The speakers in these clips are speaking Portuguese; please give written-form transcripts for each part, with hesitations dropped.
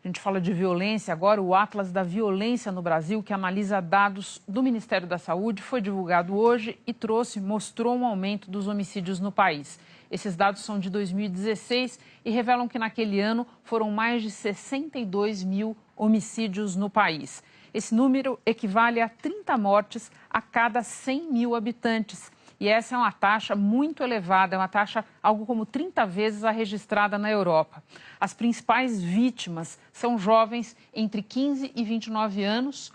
A gente fala de violência agora. O Atlas da Violência no Brasil, que analisa dados do Ministério da Saúde, foi divulgado hoje e mostrou um aumento dos homicídios no país. Esses dados são de 2016 e revelam que naquele ano foram mais de 62 mil homicídios no país. Esse número equivale a 30 mortes a cada 100 mil habitantes. E essa é uma taxa muito elevada, é uma taxa algo como 30 vezes a registrada na Europa. As principais vítimas são jovens entre 15 e 29 anos.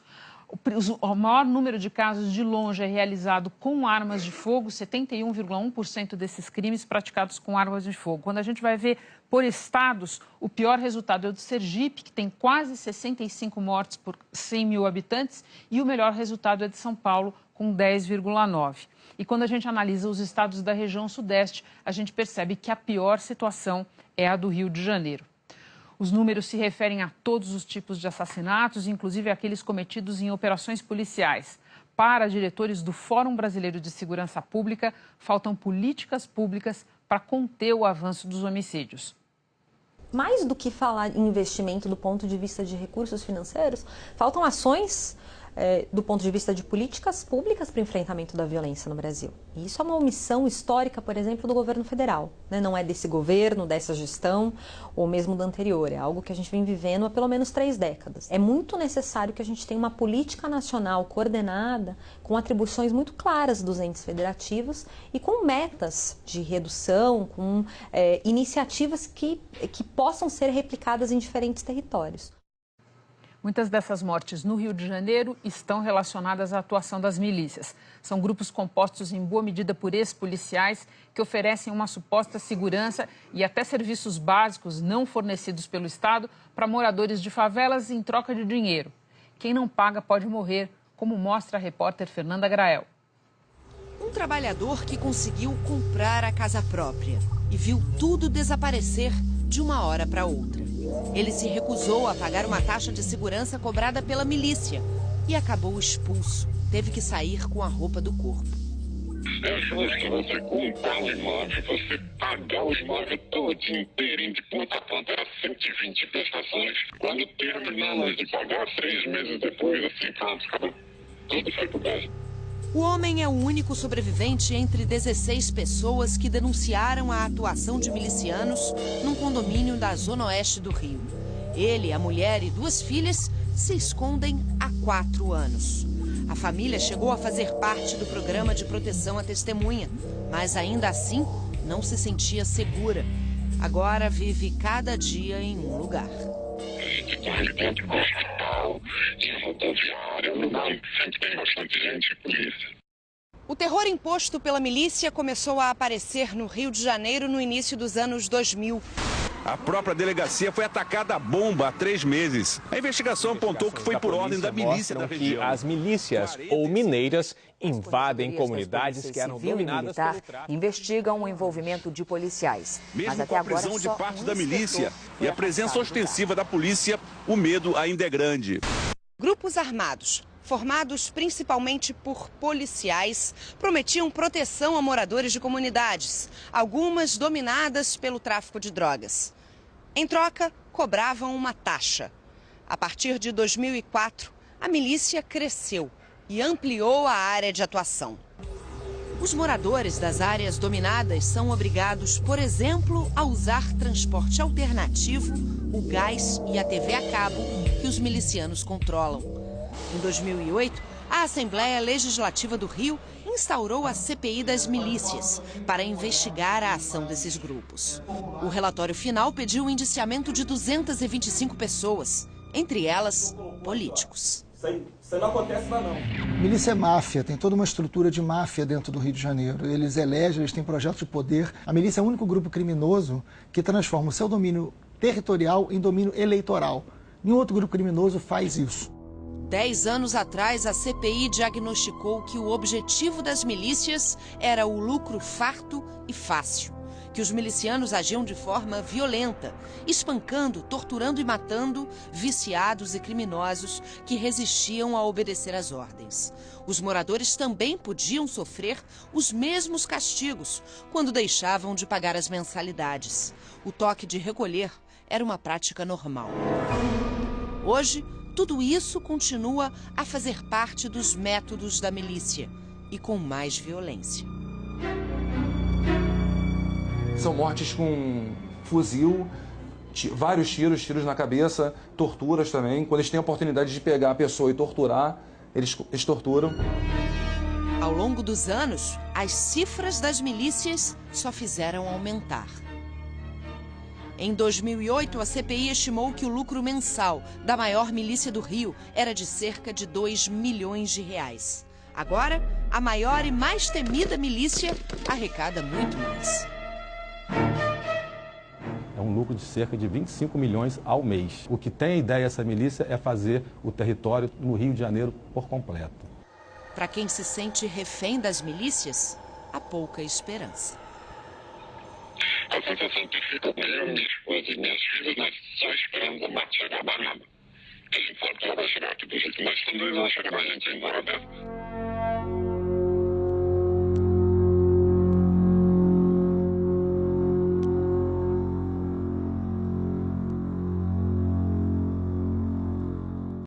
O maior número de casos de longe é realizado com armas de fogo, 71,1% desses crimes praticados com armas de fogo. Quando a gente vai ver por estados, o pior resultado é o de Sergipe, que tem quase 65 mortes por 100 mil habitantes, e o melhor resultado é de São Paulo, com 10,9. E quando a gente analisa os estados da região sudeste, a gente percebe que a pior situação é a do Rio de Janeiro. Os números se referem a todos os tipos de assassinatos, inclusive aqueles cometidos em operações policiais. Para diretores do Fórum Brasileiro de Segurança Pública, faltam políticas públicas para conter o avanço dos homicídios. Mais do que falar em investimento do ponto de vista de recursos financeiros, faltam ações do ponto de vista de políticas públicas para o enfrentamento da violência no Brasil. E isso é uma omissão histórica, por exemplo, do governo federal, né? Não é desse governo, dessa gestão, ou mesmo da anterior. É algo que a gente vem vivendo há pelo menos 3 décadas. É muito necessário que a gente tenha uma política nacional coordenada, com atribuições muito claras dos entes federativos e com metas de redução, com iniciativas que possam ser replicadas em diferentes territórios. Muitas dessas mortes no Rio de Janeiro estão relacionadas à atuação das milícias. São grupos compostos em boa medida por ex-policiais que oferecem uma suposta segurança e até serviços básicos não fornecidos pelo Estado para moradores de favelas em troca de dinheiro. Quem não paga pode morrer, como mostra a repórter Fernanda Grael. Um trabalhador que conseguiu comprar a casa própria e viu tudo desaparecer de uma hora para outra. Ele se recusou a pagar uma taxa de segurança cobrada pela milícia e acabou expulso. Teve que sair com a roupa do corpo. É justo você comprar um imóvel, você pagar o imóvel todo inteirinho de ponta a ponta, era 120 prestações. Quando terminamos de pagar, 3 meses depois, assim, pronto, acabou. Tudo foi pro gás. O homem é o único sobrevivente entre 16 pessoas que denunciaram a atuação de milicianos num condomínio da zona oeste do Rio. Ele, a mulher e 2 filhas se escondem há 4 anos. A família chegou a fazer parte do programa de proteção à testemunha, mas ainda assim não se sentia segura. Agora vive cada dia em um lugar. Dentro do hospital, em rodoviária, no lugar sempre tem bastante gente e polícia. O terror imposto pela milícia começou a aparecer no Rio de Janeiro no início dos anos 2000. A própria delegacia foi atacada a bomba há 3 meses. A investigação apontou que foi por ordem da milícia da região. Que as milícias ou mineiras invadem comunidades que eram dominadas pelo tráfico. Investigam o envolvimento de policiais. Mesmo com a prisão de parte da milícia e a presença ostensiva da polícia, o medo ainda é grande. Grupos armados, formados principalmente por policiais, prometiam proteção a moradores de comunidades, algumas dominadas pelo tráfico de drogas. Em troca, cobravam uma taxa. A partir de 2004, a milícia cresceu e ampliou a área de atuação. Os moradores das áreas dominadas são obrigados, por exemplo, a usar transporte alternativo, o gás e a TV a cabo que os milicianos controlam. Em 2008, a Assembleia Legislativa do Rio instaurou a CPI das milícias para investigar a ação desses grupos. O relatório final pediu o indiciamento de 225 pessoas, entre elas políticos. Isso não acontece lá, não. Milícia é máfia, tem toda uma estrutura de máfia dentro do Rio de Janeiro. Eles elegem, eles têm projetos de poder. A milícia é o único grupo criminoso que transforma o seu domínio territorial em domínio eleitoral. Nenhum outro grupo criminoso faz isso. 10 anos atrás, a CPI diagnosticou que o objetivo das milícias era o lucro farto e fácil, que os milicianos agiam de forma violenta, espancando, torturando e matando viciados e criminosos que resistiam a obedecer às ordens. Os moradores também podiam sofrer os mesmos castigos quando deixavam de pagar as mensalidades. O toque de recolher era uma prática normal. Hoje, tudo isso continua a fazer parte dos métodos da milícia e com mais violência. São mortes com fuzil, vários tiros na cabeça, torturas também. Quando eles têm a oportunidade de pegar a pessoa e torturar, eles torturam. Ao longo dos anos, as cifras das milícias só fizeram aumentar. Em 2008, a CPI estimou que o lucro mensal da maior milícia do Rio era de cerca de 2 milhões de reais. Agora, a maior e mais temida milícia arrecada muito mais. É um lucro de cerca de 25 milhões ao mês. O que tem a ideia essa milícia é fazer o território no Rio de Janeiro por completo. Para quem se sente refém das milícias, há pouca esperança. A sensação que fica com eu, minha esposa e minhas filhas, nós só esperamos a morte chegar barrada. A gente sabe que ela vai chegar aqui do jeito que nós estamos, e ela vai chegar na gente embora dessa.